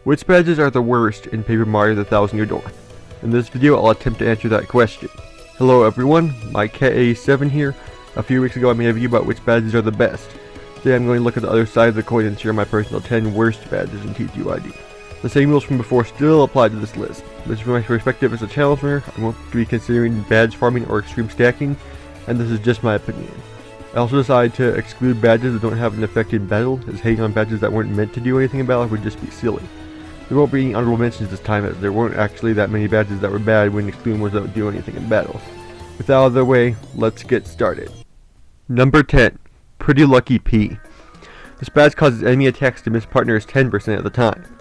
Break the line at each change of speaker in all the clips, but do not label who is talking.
Which badges are the worst in Paper Mario The Thousand Year Door? In this video, I'll attempt to answer that question. Hello everyone, Miccat87 here. A few weeks ago I made a video about which badges are the best. Today I'm going to look at the other side of the coin and share my personal 10 worst badges in TTYD. The same rules from before still apply to this list. This is from my perspective as a challenge runner. I won't be considering badge farming or extreme stacking, and this is just my opinion. I also decided to exclude badges that don't have an effect in battle, as hating on badges that weren't meant to do anything in battle would just be silly. There won't be any honorable mentions this time, as there weren't actually that many badges that were bad when excluding ones that would do anything in battle. With that out of the way, let's get started. Number 10. Pretty Lucky P. This badge causes enemy attacks to miss partners 10% of the time.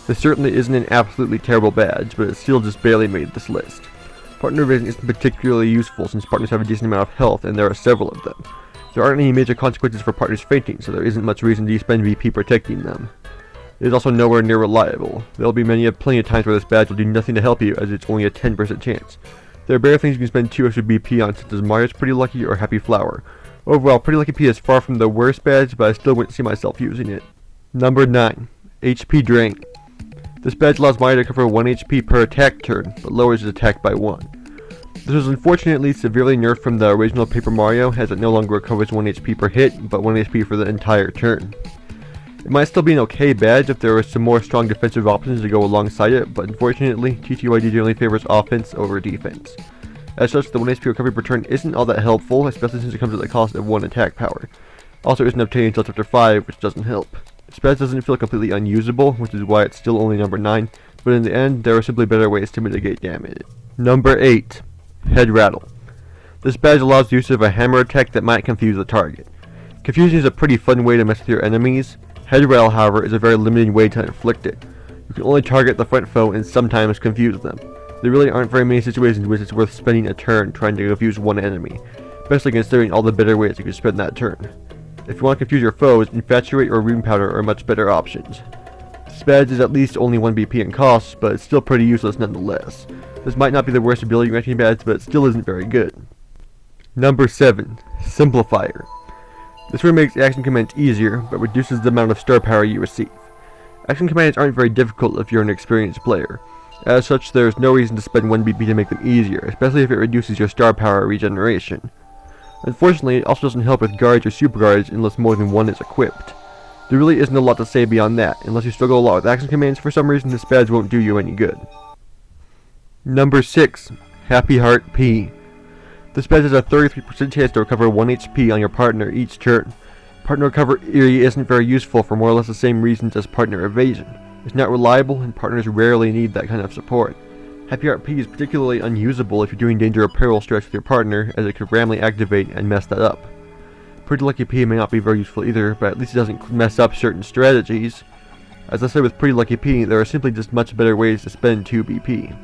This certainly isn't an absolutely terrible badge, but it still just barely made this list. Partner vision isn't particularly useful since partners have a decent amount of health and there are several of them. There aren't any major consequences for partners fainting, so there isn't much reason to spend VP protecting them. It is also nowhere near reliable. There will be plenty of times where this badge will do nothing to help you, as it's only a 10% chance. There are better things you can spend 2 extra BP on, such as Mario's Pretty Lucky or Happy Flower. Overall, Pretty Lucky P is far from the worst badge, but I still wouldn't see myself using it. Number 9. HP Drain. This badge allows Mario to cover 1 HP per attack turn, but lowers his attack by 1. This was unfortunately severely nerfed from the original Paper Mario, as it no longer recovers 1 HP per hit, but 1 HP for the entire turn. It might still be an okay badge if there were some more strong defensive options to go alongside it, but unfortunately, TTYD generally favors offense over defense. As such, the 1 HP recovery per turn isn't all that helpful, especially since it comes at the cost of 1 attack power. Also, it isn't obtained until chapter 5, which doesn't help. This badge doesn't feel completely unusable, which is why it's still only number 9, but in the end, there are simply better ways to mitigate damage. Number 8. Head Rattle. This badge allows the use of a hammer attack that might confuse the target. Confusion is a pretty fun way to mess with your enemies. Head Rattle, however, is a very limiting way to inflict it. You can only target the front foe and sometimes confuse them. There really aren't very many situations in which it's worth spending a turn trying to confuse one enemy, especially considering all the better ways you can spend that turn. If you want to confuse your foes, Infatuate or Rune Powder are much better options. This badge is at least only 1 BP in cost, but it's still pretty useless nonetheless. This might not be the worst ability granting badge, but it still isn't very good. Number 7. Simplifier. This one makes action commands easier, but reduces the amount of star power you receive. Action commands aren't very difficult if you're an experienced player. As such, there is no reason to spend 1 BP to make them easier, especially if it reduces your star power regeneration. Unfortunately, it also doesn't help with guards or super guards unless more than one is equipped. There really isn't a lot to say beyond that. Unless you struggle a lot with action commands, for some reason this badge won't do you any good. Number 6. Happy Heart P. This badge has a 33% chance to recover 1 HP on your partner each turn. Partner recovery isn't very useful for more or less the same reasons as partner evasion. It's not reliable, and partners rarely need that kind of support. Happy Heart P is particularly unusable if you're doing Danger or Peril stretch with your partner, as it could randomly activate and mess that up. Pretty Lucky P may not be very useful either, but at least it doesn't mess up certain strategies. As I said with Pretty Lucky P, there are simply just much better ways to spend 2 BP.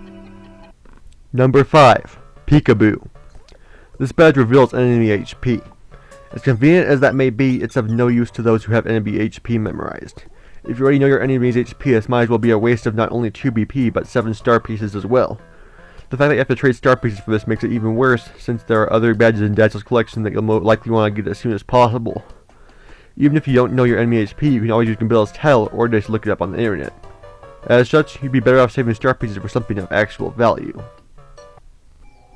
Number 5. Peekaboo. This badge reveals enemy HP. As convenient as that may be, it's of no use to those who have enemy HP memorized. If you already know your enemy's HP, this might as well be a waste of not only 2 BP, but 7 star pieces as well. The fact that you have to trade star pieces for this makes it even worse, since there are other badges in Dazzle's collection that you'll likely want to get as soon as possible. Even if you don't know your enemy HP, you can always use Gambilla's title, or just look it up on the internet. As such, you'd be better off saving star pieces for something of actual value.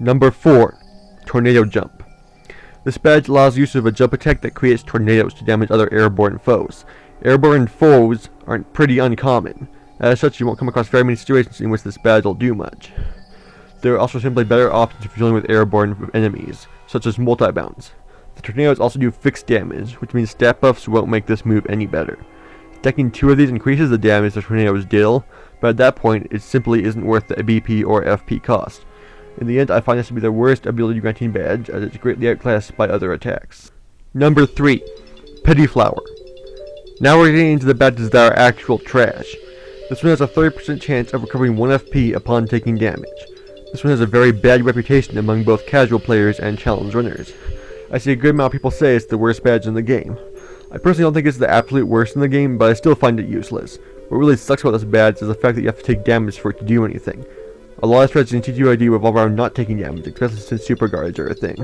Number 4. Tornado Jump. This badge allows use of a jump attack that creates tornadoes to damage other airborne foes. Airborne foes aren't pretty uncommon. As such, you won't come across very many situations in which this badge will do much. There are also simply better options for dealing with airborne enemies, such as multi-bounce. The tornadoes also do fixed damage, which means stat buffs won't make this move any better. Stacking 2 of these increases the damage the tornadoes deal, but at that point, it simply isn't worth the BP or FP cost. In the end, I find this to be the worst ability granting badge, as it's greatly outclassed by other attacks. Number 3. Petty Flower. Now we're getting into the badges that are actual trash. This one has a 30% chance of recovering 1 FP upon taking damage. This one has a very bad reputation among both casual players and challenge runners. I see a good amount of people say it's the worst badge in the game. I personally don't think it's the absolute worst in the game, but I still find it useless. What really sucks about this badge is the fact that you have to take damage for it to do anything. A lot of strategies in TTYD revolve around not taking damage, especially since super guards are a thing.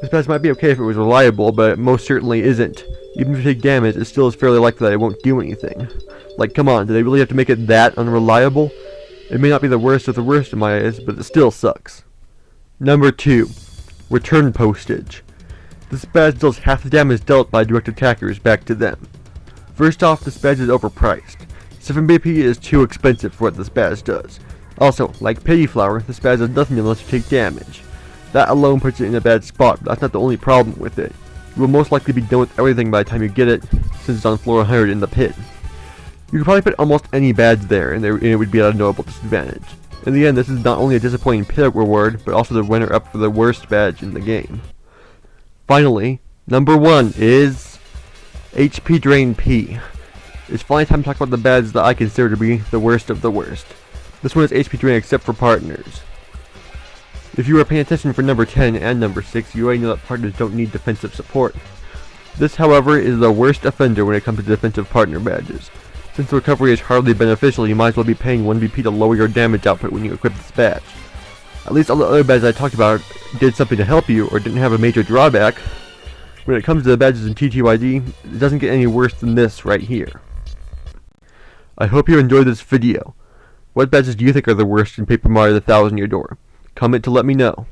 This badge might be okay if it was reliable, but it most certainly isn't. Even if you take damage, it still is fairly likely that it won't do anything. Like, come on, do they really have to make it that unreliable? It may not be the worst of the worst in my eyes, but it still sucks. Number 2. Return postage. This badge deals half the damage dealt by direct attackers back to them. First off, this badge is overpriced. 7 BP is too expensive for what this badge does. Also, like Pity Flower, this badge does nothing unless you take damage. That alone puts it in a bad spot, but that's not the only problem with it. You will most likely be done with everything by the time you get it, since it's on floor 100 in the pit. You could probably put almost any badge there, and it would be at a notable disadvantage. In the end, this is not only a disappointing pit reward, but also the runner-up for the worst badge in the game. Finally, number 1 is HP Drain P. It's finally time to talk about the badges that I consider to be the worst of the worst. This one is HP Drain except for partners. If you were paying attention for number 10 and number 6, you already know that partners don't need defensive support. This, however, is the worst offender when it comes to defensive partner badges. Since recovery is hardly beneficial, you might as well be paying 1 BP to lower your damage output when you equip this badge. At least all the other badges I talked about did something to help you, or didn't have a major drawback. When it comes to the badges in TTYD, it doesn't get any worse than this right here. I hope you enjoyed this video. What badges do you think are the worst in Paper Mario the 1000-Year Door? Comment to let me know.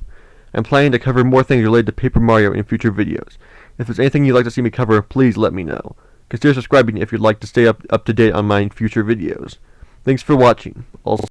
I'm planning to cover more things related to Paper Mario in future videos. If there's anything you'd like to see me cover, please let me know. Consider subscribing if you'd like to stay up to date on my future videos. Thanks for watching. Also